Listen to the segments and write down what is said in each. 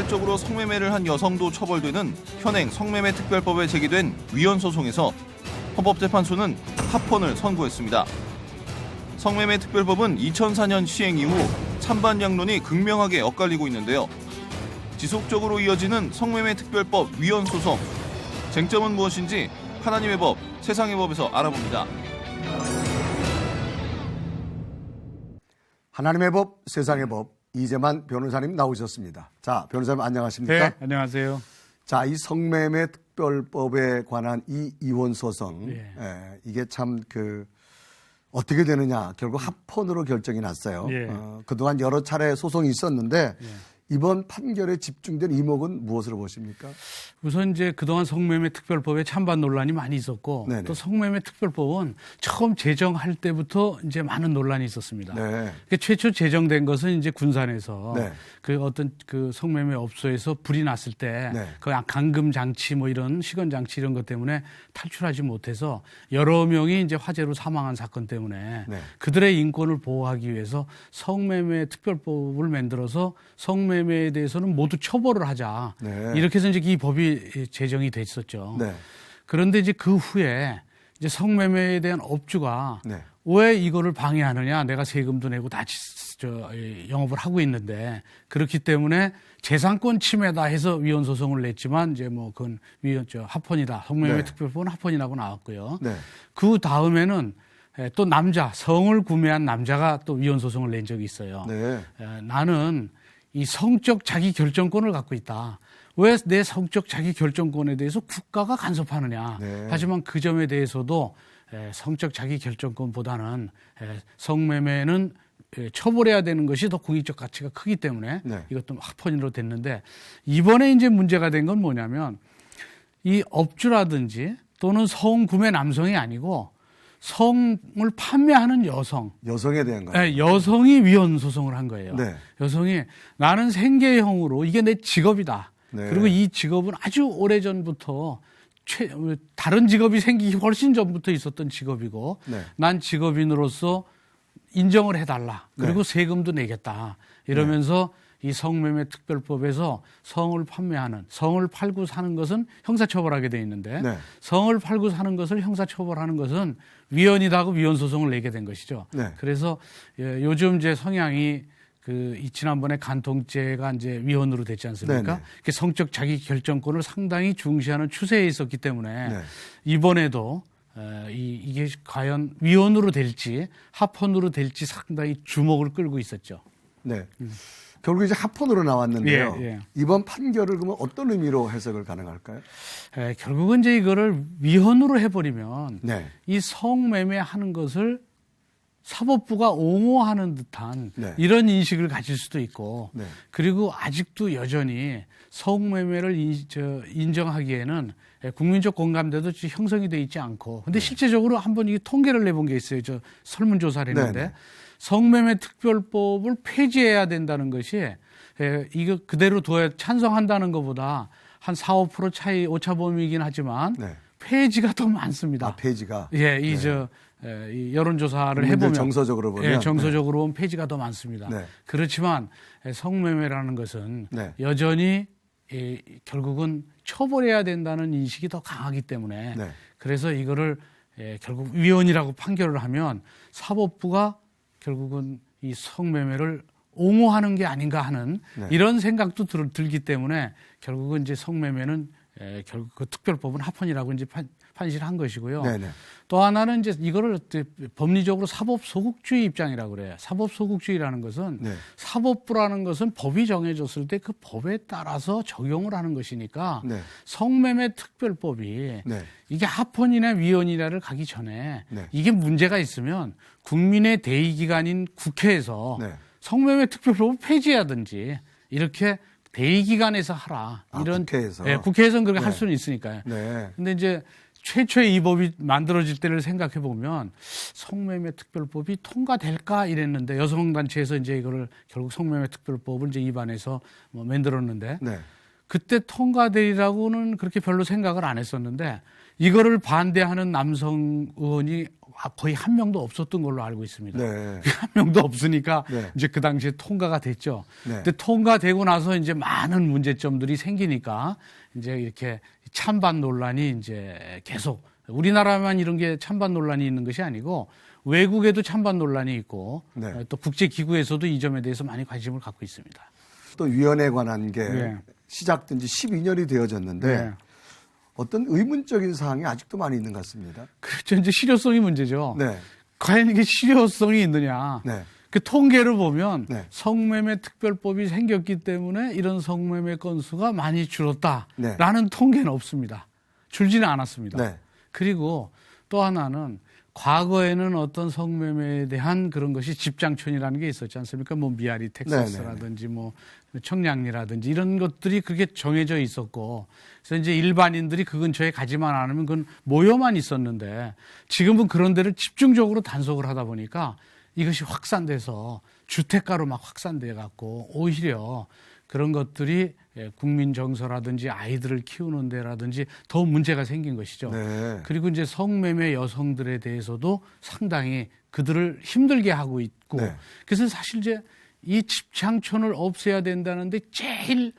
자발적으로 성매매를 한 여성도 처벌되는 현행 성매매 특별법에 제기된 위헌 소송에서 헌법재판소는 합헌을 선고했습니다. 성매매 특별법은 2004년 시행 이후 찬반 양론이 극명하게 엇갈리고 있는데요. 지속적으로 이어지는 성매매 특별법 위헌 소송. 쟁점은 무엇인지 하나님의 법, 세상의 법에서 알아봅니다. 하나님의 법, 세상의 법, 이재만 변호사님 나오셨습니다. 자, 변호사님 안녕하십니까? 네, 안녕하세요. 자, 이 성매매 특별법에 관한 이 이혼 소송, 이게 참 어떻게 되느냐, 결국 합헌으로 결정이 났어요. 그동안 여러 차례 소송이 있었는데 이번 판결에 집중된 이목은 무엇으로 보십니까? 우선 이제 그동안 성매매 특별법에 찬반 논란이 많이 있었고 네네. 또 성매매 특별법은 처음 제정할 때부터 이제 많은 논란이 있었습니다. 네. 최초 제정된 것은 이제 군산에서 네. 어떤 성매매 업소에서 불이 났을 때 네. 감금 장치 뭐 이런 시건 장치 이런 것 때문에 탈출하지 못해서 여러 명이 이제 화재로 사망한 사건 때문에 네. 그들의 인권을 보호하기 위해서 성매매 특별법을 만들어서 성매매에 대해서는 모두 처벌을 하자. 네. 이렇게 해서 이제 이 법이 제정이 됐었죠. 네. 그런데 이제 그 후에 이제 성매매에 대한 업주가 네. 왜 이거를 방해하느냐? 내가 세금도 내고 다 영업을 하고 있는데 그렇기 때문에 재산권 침해다 해서 위헌 소송을 냈지만 이제 뭐 그건 합헌이다. 성매매 네. 특별법은 합헌이라고 나왔고요. 네. 그 다음에는 또 성을 구매한 남자가 또 위헌 소송을 낸 적이 있어요. 네. 나는 이 성적 자기 결정권을 갖고 있다. 왜 내 성적 자기 결정권에 대해서 국가가 간섭하느냐. 네. 하지만 그 점에 대해서도 성적 자기 결정권보다는 성매매는 처벌해야 되는 것이 더 공익적 가치가 크기 때문에 네. 이것도 합헌으로 됐는데 이번에 이제 문제가 된 건 뭐냐면 이 업주라든지 또는 성구매 남성이 아니고 성을 판매하는 여성에 대한 거예요. 여성이 위헌 소송을 한 거예요. 네. 여성이 나는 생계형으로 이게 내 직업이다. 네. 그리고 이 직업은 아주 오래전부터 다른 직업이 생기기 훨씬 전부터 있었던 직업이고 네. 난 직업인으로서 인정을 해달라. 그리고 네. 세금도 내겠다. 이러면서 이 성매매 특별법에서 성을 판매하는, 성을 팔고 사는 것은 형사처벌하게 돼 있는데 네. 성을 팔고 사는 것을 형사처벌하는 것은 위헌이다 하고 위헌 소송을 내게 된 것이죠. 네. 그래서 요즘 이제 성향이 지난번에 간통죄가 이제 위헌으로 됐지 않습니까? 네네. 성적 자기 결정권을 상당히 중시하는 추세에 있었기 때문에 네. 이번에도 이게 과연 위헌으로 될지 합헌으로 될지 상당히 주목을 끌고 있었죠. 네. 결국 이제 합헌으로 나왔는데요. 예. 이번 판결을 그러면 어떤 의미로 해석을 가능할까요? 결국은 이제 이거를 위헌으로 해버리면 네. 이 성매매하는 것을 사법부가 옹호하는 듯한 네. 이런 인식을 가질 수도 있고 네. 그리고 아직도 여전히 성매매를 인정하기에는 국민적 공감대도 형성이 돼 있지 않고 근데 실제적으로 한번 이 통계를 내본 게 있어요. 저 설문조사를 했는데 네네. 성매매 특별법을 폐지해야 된다는 것이 이거 그대로 둬야 찬성한다는 것보다 한 4, 5% 차이 오차범위이긴 하지만 네. 폐지가 더 많습니다. 폐지가. 이 여론조사를 해보면 정서적으로 보면 정서적으로 보면 폐지가 더 많습니다. 네. 그렇지만 성매매라는 것은 네. 여전히 결국은 처벌해야 된다는 인식이 더 강하기 때문에 네. 그래서 이거를 결국 위헌이라고 판결을 하면 사법부가 결국은 이 성매매를 옹호하는 게 아닌가 하는 네. 이런 생각도 들기 때문에 결국은 이제 성매매는 결국 그 특별법은 합헌이라고 이제 판시를 한 것이고요. 네네. 또 하나는 이제 이거를 법리적으로 사법 소극주의 입장이라고 그래요. 사법 소극주의라는 것은 네. 사법부라는 것은 법이 정해졌을 때 그 법에 따라서 적용을 하는 것이니까 네. 성매매 특별법이 네. 이게 합헌이나 위헌이나를 가기 전에 네. 이게 문제가 있으면 국민의 대의기관인 국회에서 네. 성매매 특별법을 폐지하든지 이렇게 대의기관에서 하라. 이런 국회에서. 국회에서는 그렇게 네. 할 수는 있으니까요. 네. 근데 이제 최초의 이 법이 만들어질 때를 생각해 보면 성매매 특별법이 통과될까 이랬는데 여성단체에서 이제 이거를 결국 성매매 특별법을 이제 입안해서 만들었는데 네. 그때 통과되리라고는 그렇게 별로 생각을 안 했었는데 이거를 반대하는 남성 의원이 거의 한 명도 없었던 걸로 알고 있습니다. 네. 한 명도 없으니까 네. 이제 그 당시에 통과가 됐죠. 네. 근데 통과되고 나서 이제 많은 문제점들이 생기니까 이제 이렇게 찬반 논란이 이제 계속 우리나라만 이런 게 찬반 논란이 있는 것이 아니고 외국에도 찬반 논란이 있고 네. 또 국제기구에서도 이 점에 대해서 많이 관심을 갖고 있습니다. 또 위원회에 관한 게 네. 시작된 지 12년이 되어졌는데 네. 어떤 의문적인 사항이 아직도 많이 있는 것 같습니다. 그렇죠. 이제 실효성이 문제죠. 네. 과연 이게 실효성이 있느냐. 네. 그 통계를 보면 네. 성매매 특별법이 생겼기 때문에 이런 성매매 건수가 많이 줄었다라는 네. 통계는 없습니다. 줄지는 않았습니다. 네. 그리고 또 하나는 과거에는 어떤 성매매에 대한 그런 것이 집장촌이라는 게 있었지 않습니까? 뭐 미아리 텍사스라든지 뭐 청량리라든지 이런 것들이 그렇게 정해져 있었고 그래서 이제 일반인들이 그 근처에 가지만 않으면 그건 모여만 있었는데 지금은 그런 데를 집중적으로 단속을 하다 보니까 이것이 확산돼서 주택가로 막 확산돼 갖고 오히려 그런 것들이 국민 정서라든지 아이들을 키우는 데라든지 더 문제가 생긴 것이죠. 네. 그리고 이제 성매매 여성들에 대해서도 상당히 그들을 힘들게 하고 있고 네. 그래서 사실 이제 이 집장촌을 없애야 된다는데 제일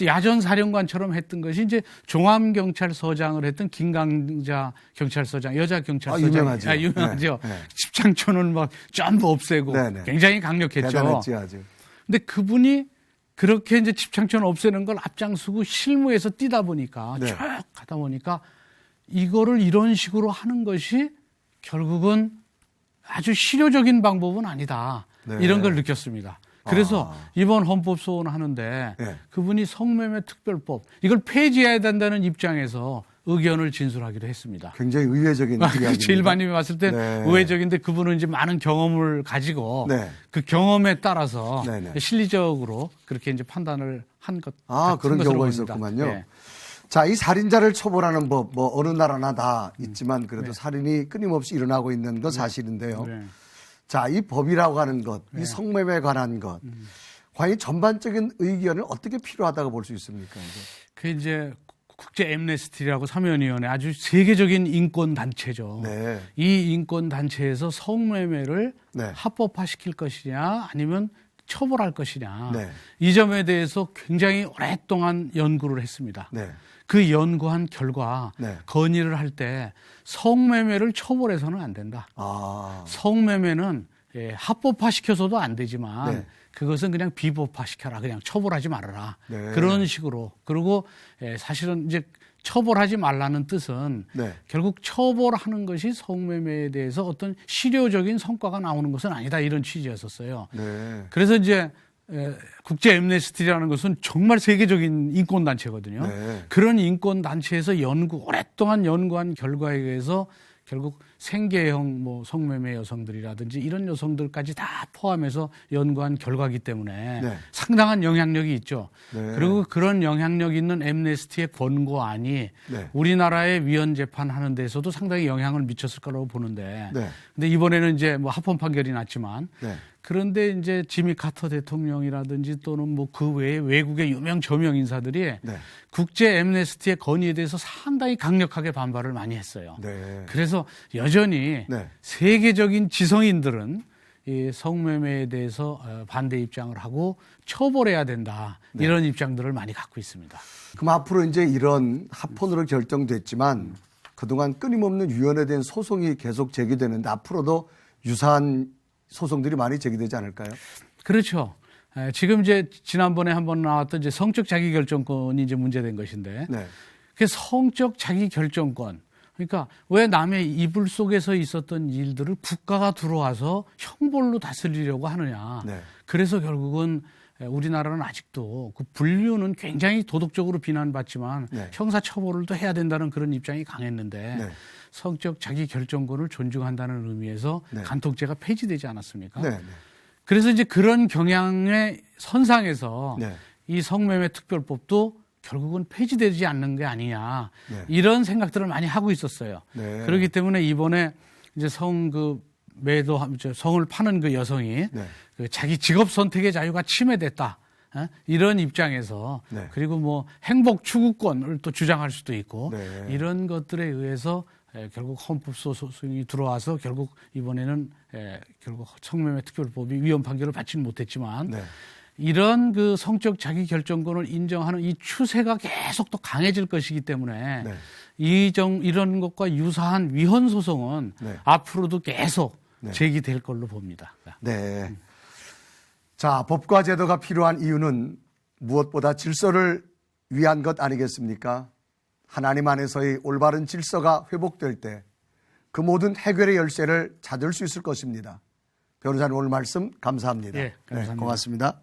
야전사령관처럼 했던 것이 이제 종암경찰서장을 했던 김강자 경찰서장, 여자 경찰서장. 유명하죠. 유명하죠. 네. 네. 집장촌을 막 전부 없애고 네, 네. 굉장히 강력했죠. 대단했지 아주. 근데 그분이 그렇게 이제 집장촌 없애는 걸 앞장서고 실무에서 뛰다 보니까 네. 쭉 가다 보니까 이거를 이런 식으로 하는 것이 결국은 아주 실효적인 방법은 아니다. 네. 이런 걸 느꼈습니다. 그래서 이번 헌법소원 하는데 네. 그분이 성매매 특별법 이걸 폐지해야 된다는 입장에서 의견을 진술하기도 했습니다. 굉장히 의외적인 이야기입니다. 그렇죠. 일반인이 봤을 때 네. 의외적인데 그분은 이제 많은 경험을 가지고 네. 그 경험에 따라서 네, 네. 실리적으로 그렇게 이제 판단을 한 것. 그런 것으로 경우가 봅니다. 있었구만요. 네. 자, 이 살인자를 처벌하는 법, 뭐 어느 나라나 다 있지만 그래도 살인이 끊임없이 일어나고 있는 건 사실인데요. 네. 자, 이 법이라고 하는 것, 이 성매매에 관한 것, 과연 전반적인 의견을 어떻게 필요하다고 볼 수 있습니까? 이제? 그 이제 국제 엠네스티라고 사면위원회 아주 세계적인 인권 단체죠. 네. 이 인권 단체에서 성매매를 네. 합법화시킬 것이냐 아니면 처벌할 것이냐 네. 이 점에 대해서 굉장히 오랫동안 연구를 했습니다. 네. 그 연구한 결과 네. 건의를 할 때 성매매를 처벌해서는 안 된다. 성매매는 합법화시켜서도 안 되지만 네. 그것은 그냥 비법화시켜라. 그냥 처벌하지 말아라. 네. 그런 식으로. 그리고 사실은 이제 처벌하지 말라는 뜻은 네. 결국 처벌하는 것이 성매매에 대해서 어떤 실효적인 성과가 나오는 것은 아니다. 이런 취지였었어요. 네. 그래서 이제 국제 엠네스티라는 것은 정말 세계적인 인권단체거든요. 네. 그런 인권단체에서 오랫동안 연구한 결과에 의해서 결국 생계형 뭐 성매매 여성들이라든지 이런 여성들까지 다 포함해서 연구한 결과이기 때문에 네. 상당한 영향력이 있죠. 네. 그리고 그런 영향력 있는 엠네스티의 권고안이 네. 우리나라의 위헌 재판하는 데서도 상당히 영향을 미쳤을 거라고 보는데 네. 근데 이번에는 이제 뭐 합헌 판결이 났지만 네. 그런데 이제 지미 카터 대통령이라든지 또는 뭐 그 외에 외국의 유명 저명 인사들이 네. 국제 엠네스티의 건의에 대해서 상당히 강력하게 반발을 많이 했어요. 네. 그래서 여전히 네. 세계적인 지성인들은 이 성매매에 대해서 반대 입장을 하고 처벌해야 된다. 네. 이런 입장들을 많이 갖고 있습니다. 그럼 앞으로 이제 이런 합헌으로 결정됐지만 그동안 끊임없는 위헌에 대한 소송이 계속 제기되는데 앞으로도 유사한 소송들이 많이 제기되지 않을까요? 그렇죠. 지금 이제 지난번에 한번 나왔던 이제 성적 자기결정권이 이제 문제된 것인데, 네. 그 성적 자기결정권. 그러니까 왜 남의 이불 속에서 있었던 일들을 국가가 들어와서 형벌로 다스리려고 하느냐. 네. 그래서 결국은 우리나라는 아직도 그 분류는 굉장히 도덕적으로 비난받지만 네. 형사처벌을 또 해야 된다는 그런 입장이 강했는데 네. 성적 자기결정권을 존중한다는 의미에서 네. 간통죄가 폐지되지 않았습니까? 네. 네. 그래서 이제 그런 경향의 선상에서 네. 이 성매매 특별법도 결국은 폐지되지 않는 게 아니냐 네. 이런 생각들을 많이 하고 있었어요. 네. 그렇기 때문에 이번에 이제 성을 파는 그 여성이 네. 그 자기 직업 선택의 자유가 침해됐다. 이런 입장에서 네. 그리고 뭐 행복 추구권을 또 주장할 수도 있고 네. 이런 것들에 의해서 결국 헌법 소송이 들어와서 결국 이번에는 결국 성매매 특별법이 위헌 판결을 받지는 못했지만 네. 이런 그 성적 자기 결정권을 인정하는 이 추세가 계속 또 강해질 것이기 때문에 네. 이런 것과 유사한 위헌 소송은 네. 앞으로도 계속 네. 제기될 걸로 봅니다. 네. 자, 법과 제도가 필요한 이유는 무엇보다 질서를 위한 것 아니겠습니까? 하나님 안에서의 올바른 질서가 회복될 때 그 모든 해결의 열쇠를 찾을 수 있을 것입니다. 변호사님 오늘 말씀 감사합니다. 예, 감사합니다. 네, 고맙습니다.